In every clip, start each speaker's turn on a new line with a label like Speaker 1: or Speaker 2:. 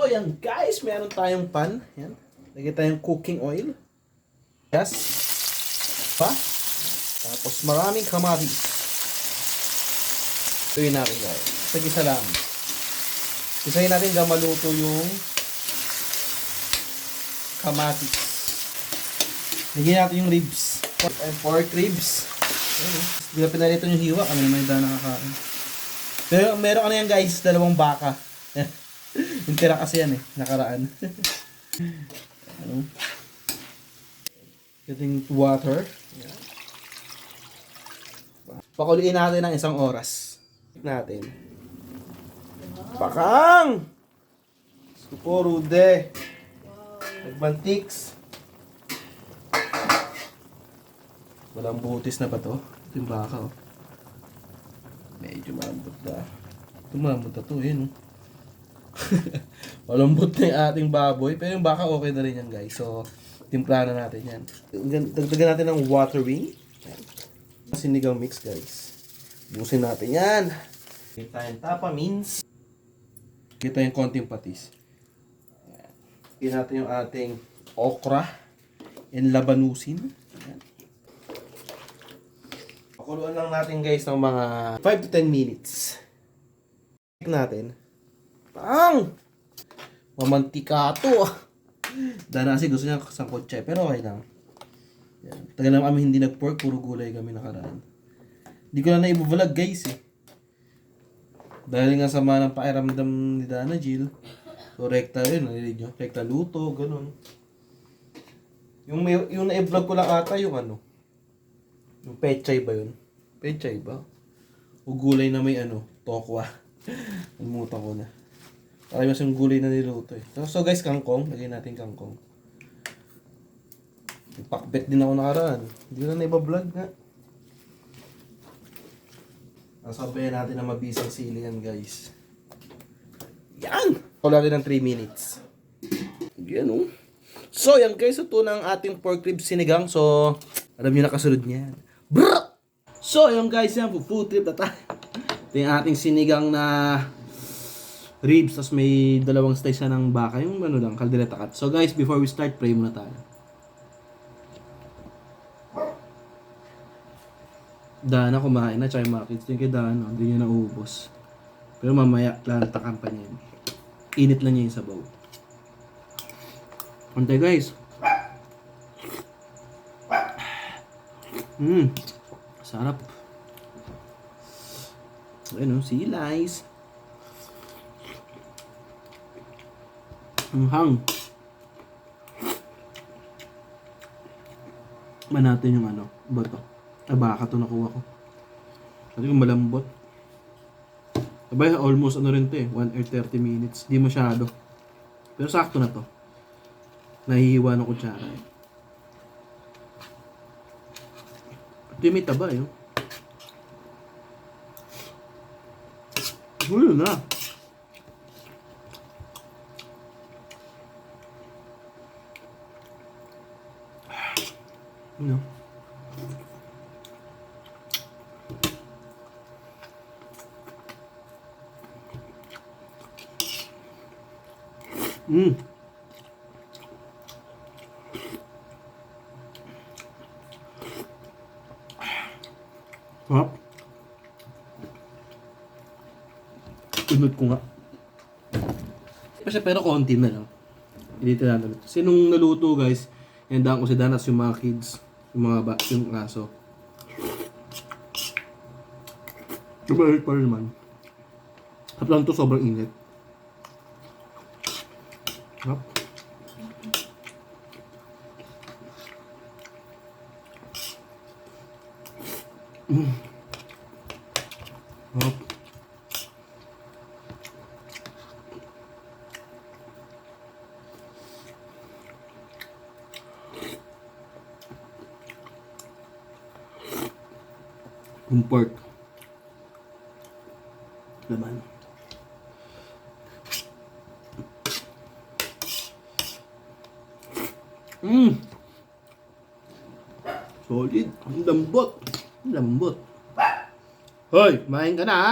Speaker 1: yan guys, meron tayong pan. Yan. Lagyan tayong cooking oil. Yes. Pa. Tapos maraming kamatis. Ituin natin guys. Isa-isa lang. Isahin natin hanggang maluto yung kamatis. Lagyan natin yung ribs. Pork ribs. Hindi na pinalito yung hiwa. Kami naman yung nakakain. Pero meron ka na yan guys, 2 baka. Yung tira kasi yan nakaraan. Getting water. Pakuliin natin ng 1 oras. Natin. Pakang! Supo, rude. Nagbantiks. Walang butis na ba to? Ito yung baka medyo malambot na. Ito malambot na to malambot na yung ating baboy. Pero yung baka okay na rin yan guys. So, timpla na natin yan. Dagdagan natin ng water-wing. Sinigang mix guys. Busin natin yan. Kita yung tapa means. Kita yung konting patis. Kita natin yung ating okra and labanusin. Pakuluan lang natin guys ng mga 5 to 10 minutes. Check natin. Pang! Mamantika to. Dahil kasi gusto niya sa kotse. Pero okay lang. Yan. Tagal naman kami hindi nag-pork. Puro gulay kami nakaraan. Hindi ko na naibu-vlog guys Dahil nga sama ng pakiramdam ni Dana Jill. So rekta yun. Narinig nyo? Rekta luto. Ganun. Yung na-vlog ko lang ata yung yung pechay ba yun? Pechay ba? O gulay na may tokwa. Nalimutan ko na. Parang mas yung gulay na niluto So guys, kangkong. Lagyan natin kangkong. Pakbet din ako nakaraan. Hindi ko na naiba-vlog nga. Nasabayan natin na mabisang sili yan guys. Yan! Wala natin ng 3 minutes. Yan So yan guys, ito na ang ating pork rib sinigang. So, alam nyo na kasunod niyan. Brrr! So yung guys yan, food trip na tayo. Ito yung ating sinigang na ribs. Tapos may 2 slice ng baka. Yung lang, kaldereta cut. So guys, before we start, pray muna tayo. Dana kumain na, tsaka yung mga kids. Yung kay Dana, hindi niya naubos. Pero mamaya, lantakan pa niya yun. Init lang niya yung sabaw. Antay guys. Sarap. Ayun sea lice. Ang hang. Manatin yung bato. Baka to nakuha ko. Sabi ko malambot. Sabay, almost rin to 1 or 30 minutes. Di masyado. Pero sakto na to. Nahihiwa ng kutsara Ito yung may taba Ulo na. Sarap. Tunod ko nga. Kasi pero konti na lang. Hindi tinanong. Kasi nung naluto guys, hinandaan ko si Danas yung mga kids. Yung mga yung aso. Mabait pa rin naman. Sarap lang to, sobrang init. Sarap. Sarap. Yung pork. Laman. Solid. Ang lambot. Ang lambot. Hoy, kumain ka na ha?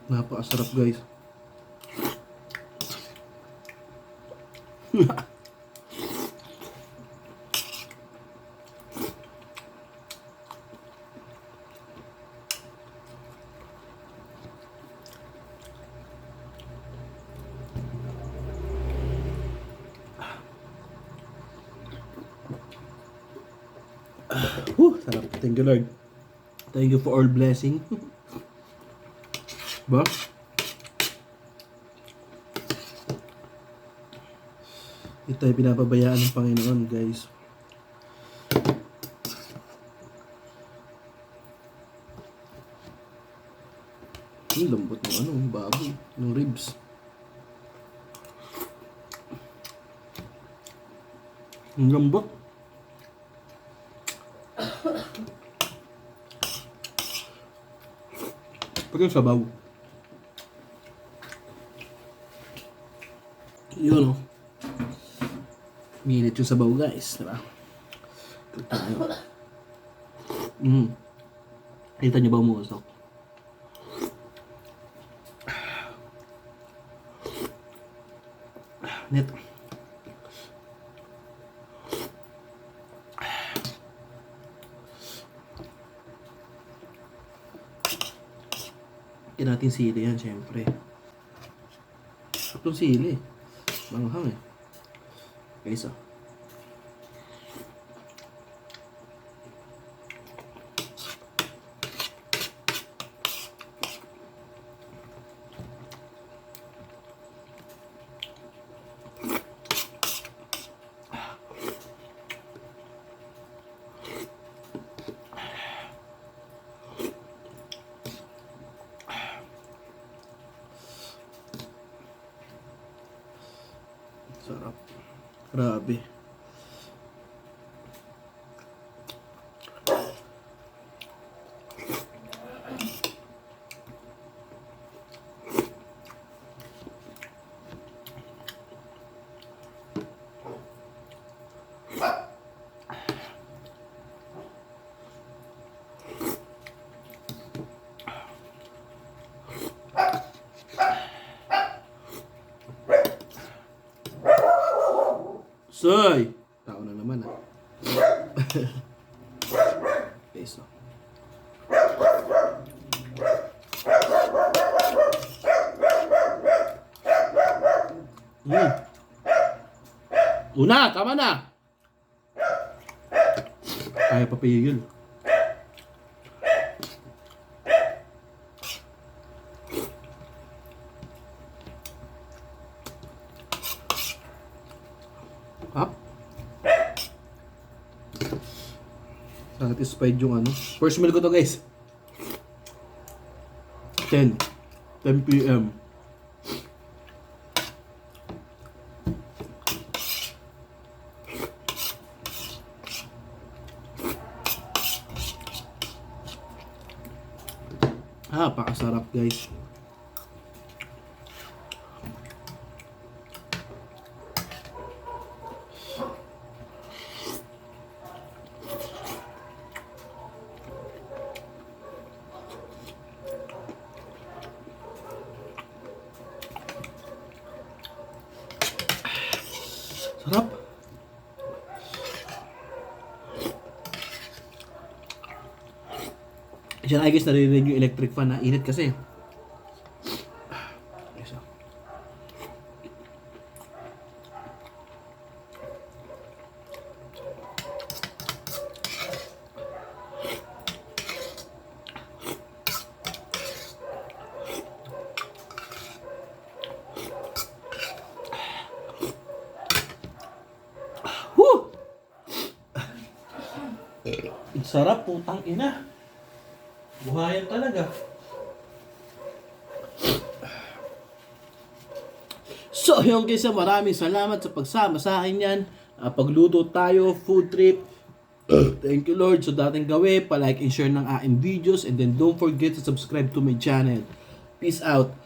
Speaker 1: Napakasarap guys. Sarap. Thank you Lord. Thank you for all blessing. Ba? Hindi tayo pinapabayaan ng Panginoon, guys. Ang lambot ng baboy, ng ribs. Ang lambot. Pati yung sabaw. Yun, minit yung sabaw, guys, diba? Ito tayo. Kita nyo ba umusok? Net. Kaya natin sili yan, syempre. Itong sili. Manghang eh. Guys, sarap. Grabe. Soy! Tao na naman Okay, so. Una! Tama na! Kaya papigil. Up. Satisfied yung first meal ko to, guys. 10 p.m. Pakasarap, guys. Sarap. Diyan ay guys, narinig yung electric fan na init kasi. Sarap, putang ina. Buhayan talaga. So, yung guys, maraming salamat sa pagsama sa akin yan. Pagluto tayo, food trip. Thank you Lord. So, dating gawin, pa-like and share ng aking videos. And then don't forget to subscribe to my channel. Peace out.